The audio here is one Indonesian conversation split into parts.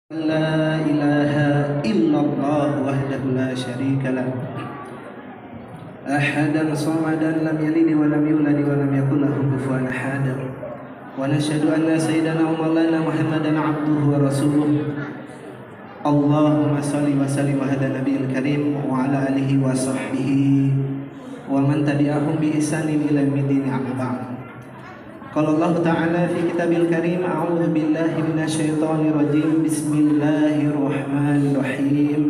لا إله إلا الله وحده لا شريك له أحدا صمدا لم يلد ولم يولد ولم يكن له كفوا أحد ونشهد أن سيدنا ومولانا محمدا عبده ورسوله اللهم صل وسلم على النبي الكريم وعلى آله وصحبه ومن تبعهم بإحسان إلى يوم الدين أما بعد. قال الله تعالى في كتابه الكريم أعوذ بالله من الشيطان الرجيم بسم الله الرحمن الرحيم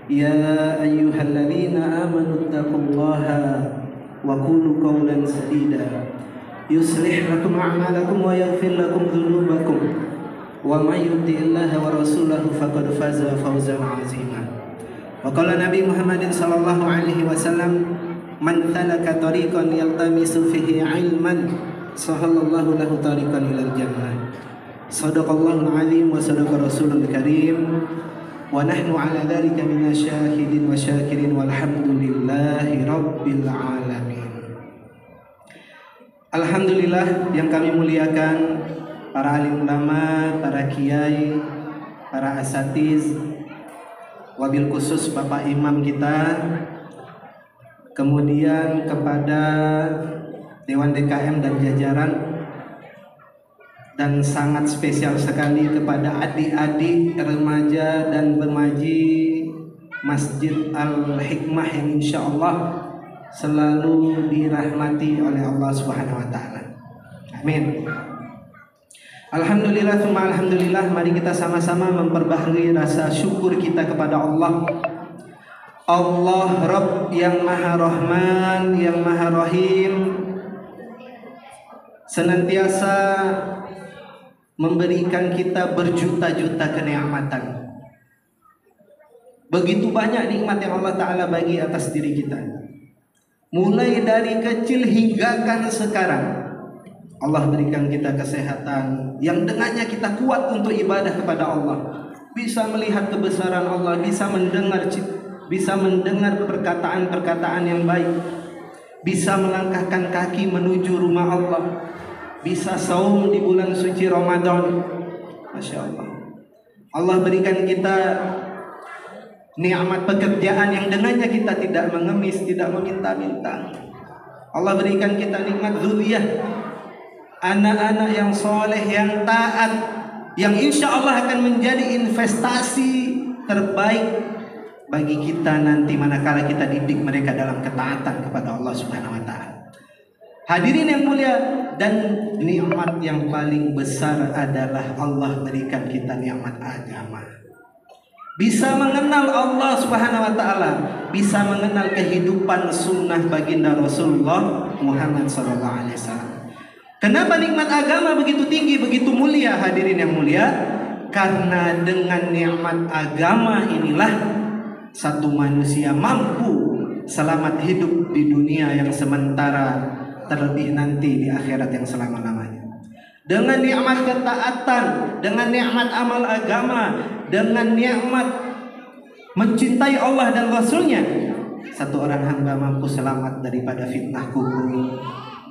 يا أيها الذين آمنوا اتقوا الله وقولوا قولا سديدا يصلح لكم أعمالكم ويغفر لكم ذنوبكم ومن يطع الله ورسوله فقد فاز فوزا عظيما. وقال النبي محمد صلى الله عليه وسلم من سلك طريقا يلتمس فيه علما Sallallahu lahu tariqan ilal jannah. Shadaqallahul azim wa sadaqa rasulul karim. Wa nahnu ala dzalika minasyahidin wa syakirin walhamdulillahi rabbil alamin. Alhamdulillah yang kami muliakan para alim ulama, para kiai, para asatiz, wabil khusus Bapak Imam kita, kemudian kepada Dewan DKM dan jajaran, dan sangat spesial sekali kepada adik-adik remaja dan remaji Masjid Al-Hikmah yang insya Allah selalu dirahmati oleh Allah Subhanahu wa Ta'ala. Amin. Alhamdulillah, tsumma alhamdulillah. Mari kita sama-sama memperbaharui rasa syukur kita kepada Allah. Allah Rabb yang Maha Rahman, yang Maha Rahim, senantiasa memberikan kita berjuta-juta kenikmatan. Begitu banyak nikmat yang Allah Ta'ala bagi atas diri kita, mulai dari kecil hingga kan sekarang. Allah berikan kita kesehatan yang dengannya kita kuat untuk ibadah kepada Allah, bisa melihat kebesaran Allah, bisa mendengar perkataan-perkataan yang baik, bisa melangkahkan kaki menuju rumah Allah, bisa saum di bulan suci Ramadan. Masya Allah. Allah berikan kita nikmat pekerjaan yang dengannya kita tidak mengemis, tidak meminta-minta. Allah berikan kita nikmat dzurriyyah, anak-anak yang soleh, yang taat, yang insya Allah akan menjadi investasi terbaik bagi kita nanti manakala kita didik mereka dalam ketaatan kepada Allah Subhanahu wa Ta'ala. Hadirin yang mulia, dan nikmat yang paling besar adalah Allah berikan kita nikmat agama. Bisa mengenal Allah Subhanahu wa Ta'ala, bisa mengenal kehidupan sunnah baginda Rasulullah Muhammad sallallahu alaihi wasallam. Kenapa nikmat agama begitu tinggi, begitu mulia, hadirin yang mulia? Karena dengan nikmat agama inilah satu manusia mampu selamat hidup di dunia yang sementara, terlebih nanti di akhirat yang selama-lamanya. Dengan nikmat ketaatan, dengan nikmat amal agama, dengan nikmat mencintai Allah dan Rasulnya, satu orang hamba mampu selamat daripada fitnah kubur,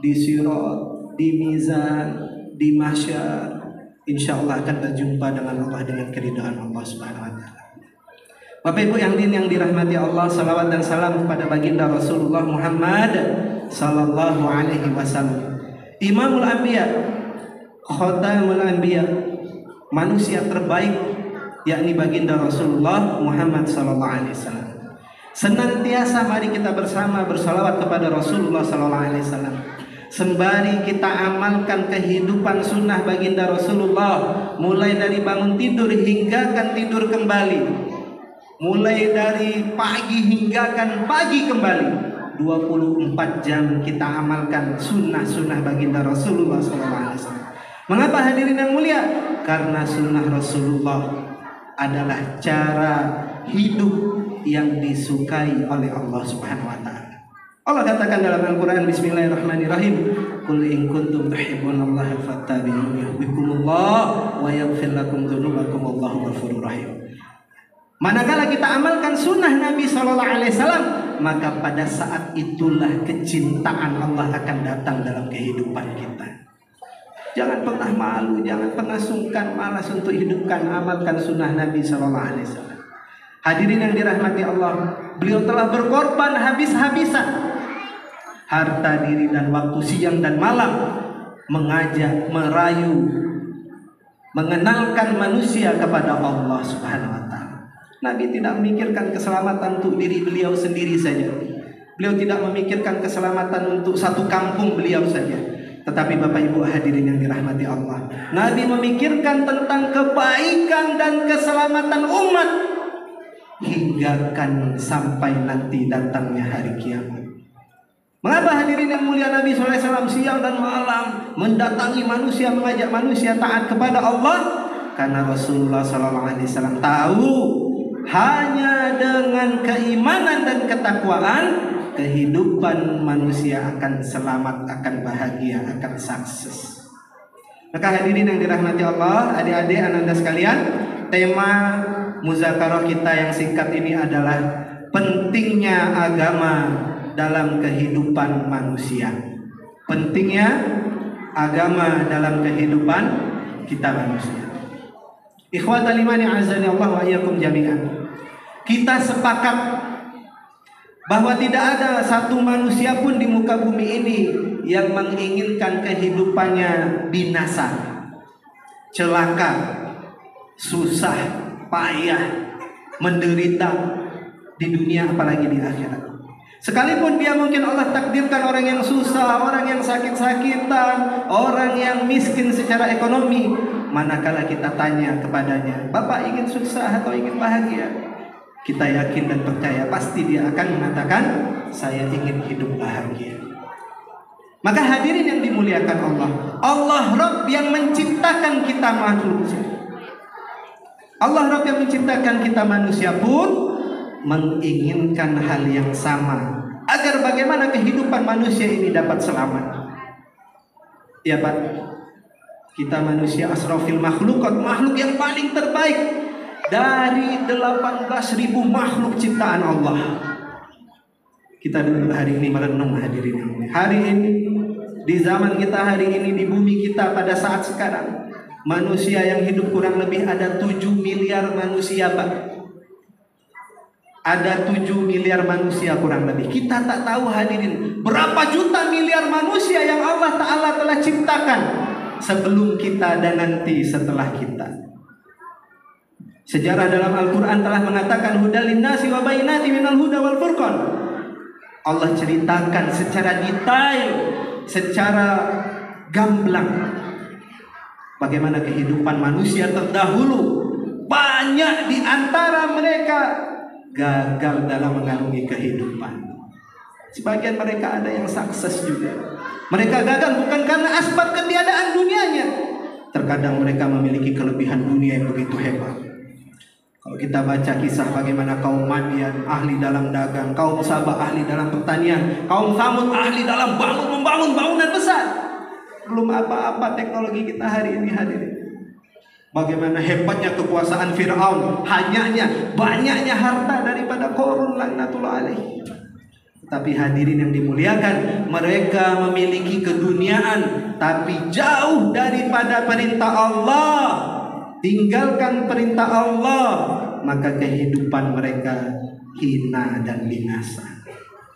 di sirat, di mizan, di mahsyar. Insya Allah akan berjumpa dengan Allah dengan keridhaan Allah Subhanahu wa Ta'ala. Bapak Ibu yang dirahmati Allah, salawat dan salam kepada baginda Rasulullah Muhammad sallallahu alaihi wasallam, Imamul Anbiya, Khatamul Anbiya, manusia terbaik, yakni baginda Rasulullah Muhammad sallallahu alaihi wasallam. Senantiasa mari kita bersama bersalawat kepada Rasulullah sallallahu alaihi wasallam, sembari kita amalkan kehidupan sunnah baginda Rasulullah, mulai dari bangun tidur hingga kan tidur kembali, mulai dari pagi hingga kan pagi kembali. 24 jam kita amalkan sunnah-sunnah baginda Rasulullah SAW. Mengapa hadirin yang mulia? Karena sunnah Rasulullah adalah cara hidup yang disukai oleh Allah Subhanahu wa Ta'ala. Allah katakan dalam Al-Quran, Bismillahirrahmanirrahim, Qul in kuntum tuhibbunallaha fattabi'uni yuhibbukumullah wa yaghfir lakum dzunubakum wallahu ghafurur rahim. Manakala kita amalkan sunnah Nabi Sallallahu Alaihi Wasallam, maka pada saat itulah kecintaan Allah akan datang dalam kehidupan kita. Jangan pernah malu, jangan pernah sungkan, malas untuk hidupkan, amalkan sunnah Nabi SAW. Hadirin yang dirahmati Allah, beliau telah berkorban habis-habisan harta diri dan waktu, siang dan malam, mengajak, merayu, mengenalkan manusia kepada Allah Subhanahu wa Ta'ala. Nabi tidak memikirkan keselamatan untuk diri beliau sendiri saja. Beliau tidak memikirkan keselamatan untuk satu kampung beliau saja. Tetapi Bapak Ibu hadirin yang dirahmati Allah, Nabi memikirkan tentang kebaikan dan keselamatan umat hingga kan sampai nanti datangnya hari kiamat. Mengapa hadirin yang mulia, Nabi SAW siang dan malam mendatangi manusia, mengajak manusia taat kepada Allah? Karena Rasulullah SAW tahu hanya dengan keimanan dan ketakwaan kehidupan manusia akan selamat, akan bahagia, akan sukses. Maka hadirin yang dirahmati Allah, adik-adik, ananda sekalian, tema muzakarah kita yang singkat ini adalah pentingnya agama dalam kehidupan manusia. Pentingnya agama dalam kehidupan kita manusia. Ikhwatal iman azani Allah wa iyyakum jami'an. Kita sepakat bahwa tidak ada satu manusia pun di muka bumi ini yang menginginkan kehidupannya binasa, celaka, susah, payah, menderita di dunia apalagi di akhirat. Sekalipun dia mungkin Allah takdirkan orang yang susah, orang yang sakit-sakitan, orang yang miskin secara ekonomi, manakala kita tanya kepadanya, Bapak ingin susah atau ingin bahagia? Kita yakin dan percaya pasti dia akan mengatakan, saya ingin hidup bahagia. Maka hadirin yang dimuliakan Allah, Allah Rabb yang menciptakan kita manusia, Allah Rabb yang menciptakan kita manusia pun menginginkan hal yang sama, agar bagaimana kehidupan manusia ini dapat selamat. Ya Pak, kita manusia asrafil makhlukat, makhluk yang paling terbaik dari 18.000 makhluk ciptaan Allah. Kita dulu hari ini merenung hadirin. Hari ini, di zaman kita hari ini, di bumi kita pada saat sekarang, manusia yang hidup kurang lebih ada 7 miliar manusia Pak. Ada 7 miliar manusia kurang lebih. Kita tak tahu hadirin berapa juta miliar manusia yang Allah Ta'ala telah ciptakan sebelum kita dan nanti setelah kita. Sejarah dalam Al-Quran telah mengatakan hudal linnasi wa bainati minal huda wal furqan. Allah ceritakan secara detail, secara gamblang bagaimana kehidupan manusia terdahulu. Banyak di antara mereka gagal dalam mengarungi kehidupan. Sebagian mereka ada yang sukses juga. Mereka gagal bukan karena asbab ketiadaan dunianya. Terkadang mereka memiliki kelebihan dunia yang begitu hebat. Kalau kita baca kisah bagaimana kaum Madian ahli dalam dagang, kaum Sabah ahli dalam pertanian, kaum Thamud ahli dalam membangun bangunan besar. Belum apa-apa teknologi kita hari ini hadirin. Bagaimana hebatnya kekuasaan Fir'aun, banyaknya harta daripada Qarun laknatullah alaihi. Tapi hadirin yang dimuliakan, mereka memiliki keduniaan tapi jauh daripada perintah Allah. Tinggalkan perintah Allah, maka kehidupan mereka hina dan binasa.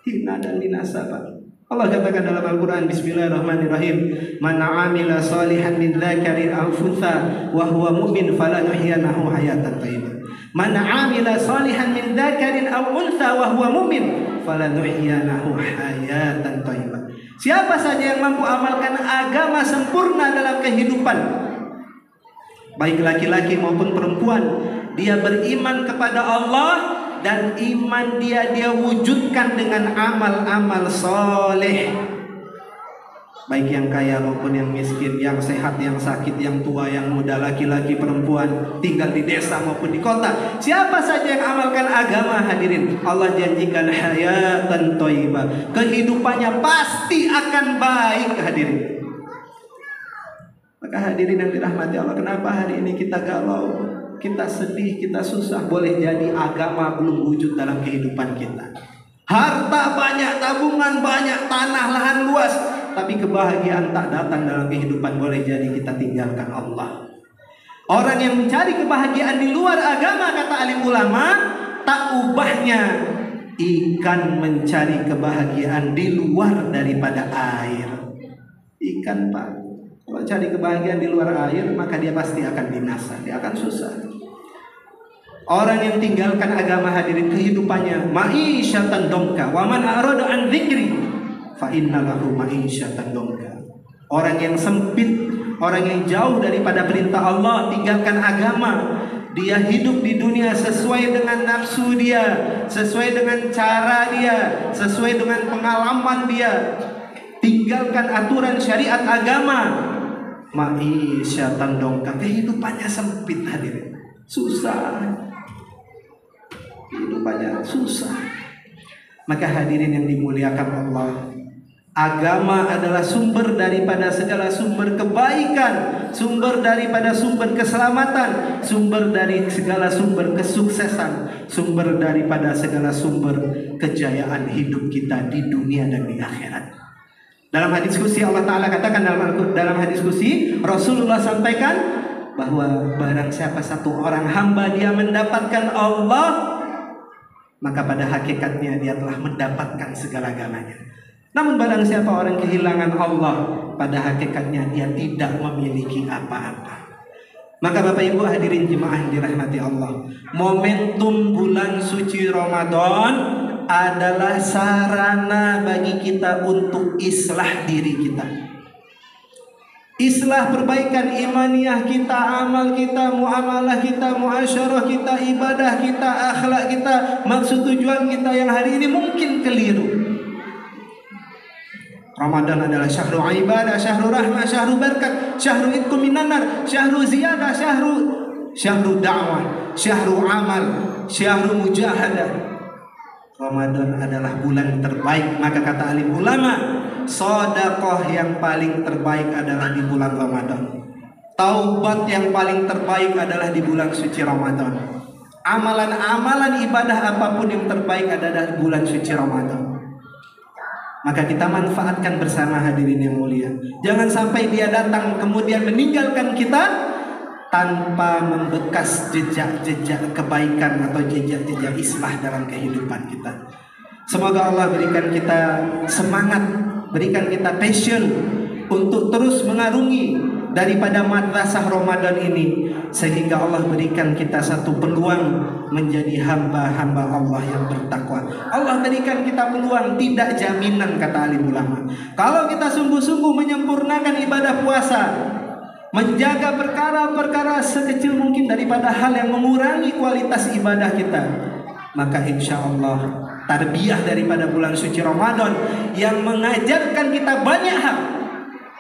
Hina dan binasa Pak. Allah katakan dalam Al-Quran, Bismillahirrahmanirrahim, Man 'amila salihan min dzakarin aw untha wa huwa mu'min falanuhyiyanahu hayatan thayyibah. Man 'amila salihan min dzakarin aw untha wa huwa mu'min falanuhyiyanahu hayatan thayyibah. Siapa saja yang mampu amalkan agama sempurna dalam kehidupan, baik laki-laki maupun perempuan, dia beriman kepada Allah dan iman dia wujudkan dengan amal-amal soleh. Baik yang kaya maupun yang miskin, yang sehat, yang sakit, yang tua, yang muda, laki-laki, perempuan, tinggal di desa maupun di kota. Siapa saja yang amalkan agama hadirin, Allah janjikan hayatan thayyibah. Kehidupannya pasti akan baik hadirin. Maka hadirin yang dirahmati Allah, kenapa hari ini kita galau, kita sedih, kita susah? Boleh jadi agama belum wujud dalam kehidupan kita. Harta banyak, tabungan banyak, tanah, lahan luas, tapi kebahagiaan tak datang dalam kehidupan, boleh jadi kita tinggalkan Allah. Orang yang mencari kebahagiaan di luar agama, kata alim ulama, tak ubahnya ikan mencari kebahagiaan di luar daripada air. Ikan, Pak, kalau cari kebahagiaan di luar air, maka dia pasti akan binasa, dia akan susah. Orang yang tinggalkan agama, hadirin, kehidupannya ma'isyatan dongka, wa man arada an dzikri fa inna lahu ma'isyatan dongka. Orang yang sempit, orang yang jauh daripada perintah Allah, tinggalkan agama, dia hidup di dunia sesuai dengan nafsu dia, sesuai dengan cara dia, sesuai dengan pengalaman dia, tinggalkan aturan syariat agama, ma'isyatan dongka, kehidupannya sempit, hadirin, susah, kehidupannya susah. Maka hadirin yang dimuliakan Allah, agama adalah sumber daripada segala sumber kebaikan, sumber daripada sumber keselamatan, sumber dari segala sumber kesuksesan, sumber daripada segala sumber kejayaan hidup kita di dunia dan di akhirat. Dalam hadis qudsi Allah Ta'ala katakan, dalam hadis qudsi Rasulullah sampaikan bahwa barang siapa satu orang hamba dia mendapatkan Allah, maka pada hakikatnya dia telah mendapatkan segala-galanya. Namun barang siapa orang kehilangan Allah, pada hakikatnya dia tidak memiliki apa-apa. Maka Bapak Ibu hadirin jemaah yang dirahmati Allah, momentum bulan suci Ramadan adalah sarana bagi kita untuk islah diri kita. Islah perbaikan imaniyah kita, amal kita, muamalah kita, muasyarah kita, ibadah kita, akhlak kita, maksud tujuan kita yang hari ini mungkin keliru. Ramadan adalah syahrul ibadah, syahrul rahmah, syahrul berkat, syahrul itqu minan nar, syahrul ziyadah, syahrul da'wah, syahrul amal, syahrul mujahadah. Ramadan adalah bulan terbaik. Maka kata alim ulama, sedekah yang paling terbaik adalah di bulan Ramadan. Taubat yang paling terbaik adalah di bulan suci Ramadan. Amalan-amalan ibadah apapun yang terbaik adalah di bulan suci Ramadan. Maka kita manfaatkan bersama, hadirin yang mulia. Jangan sampai dia datang kemudian meninggalkan kita tanpa membekas jejak-jejak kebaikan atau jejak-jejak islah dalam kehidupan kita. Semoga Allah berikan kita semangat, berikan kita passion untuk terus mengarungi daripada madrasah Ramadan ini, sehingga Allah berikan kita satu peluang menjadi hamba-hamba Allah yang bertakwa. Allah berikan kita peluang, tidak jaminan, kata alim ulama. Kalau kita sungguh-sungguh menyempurnakan ibadah puasa, menjaga perkara-perkara sekecil mungkin daripada hal yang mengurangi kualitas ibadah kita, maka insya Allah tarbiyah daripada bulan suci Ramadan yang mengajarkan kita banyak hal.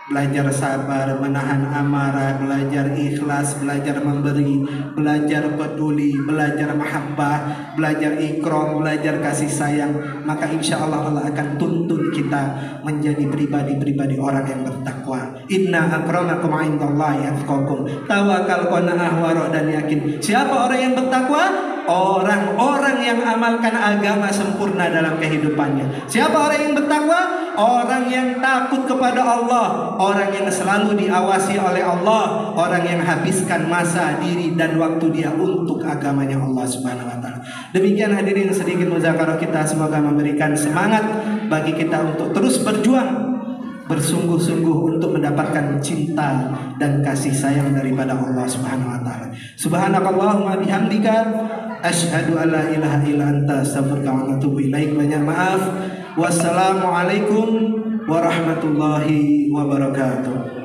Belajar sabar, menahan amarah, belajar ikhlas, belajar memberi, belajar peduli, belajar mahabbah, belajar ikram, belajar kasih sayang. Maka insya Allah Allah akan tuntun kita menjadi pribadi-pribadi orang yang bertakwa. Inna akramakum indallahi atqakum. Tawakal, qanaah, wara' dan yakin. Siapa orang yang bertakwa? Orang-orang yang amalkan agama sempurna dalam kehidupannya. Siapa orang yang bertakwa? Orang yang takut kepada Allah, orang yang selalu diawasi oleh Allah, orang yang habiskan masa, diri dan waktu dia untuk agamanya Allah Subhanahu wa taala. Demikian hadirin sedikit muzakarah kita, semoga memberikan semangat bagi kita untuk terus berjuang, bersungguh-sungguh untuk mendapatkan cinta dan kasih sayang daripada Allah Subhanahu wa taala. Subhanakallahumma bihamdika asyhadu an la ilaha illa anta astaghfiruka wa atubu ilaik. Banyak maaf. Wassalamualaikum warahmatullahi wabarakatuh.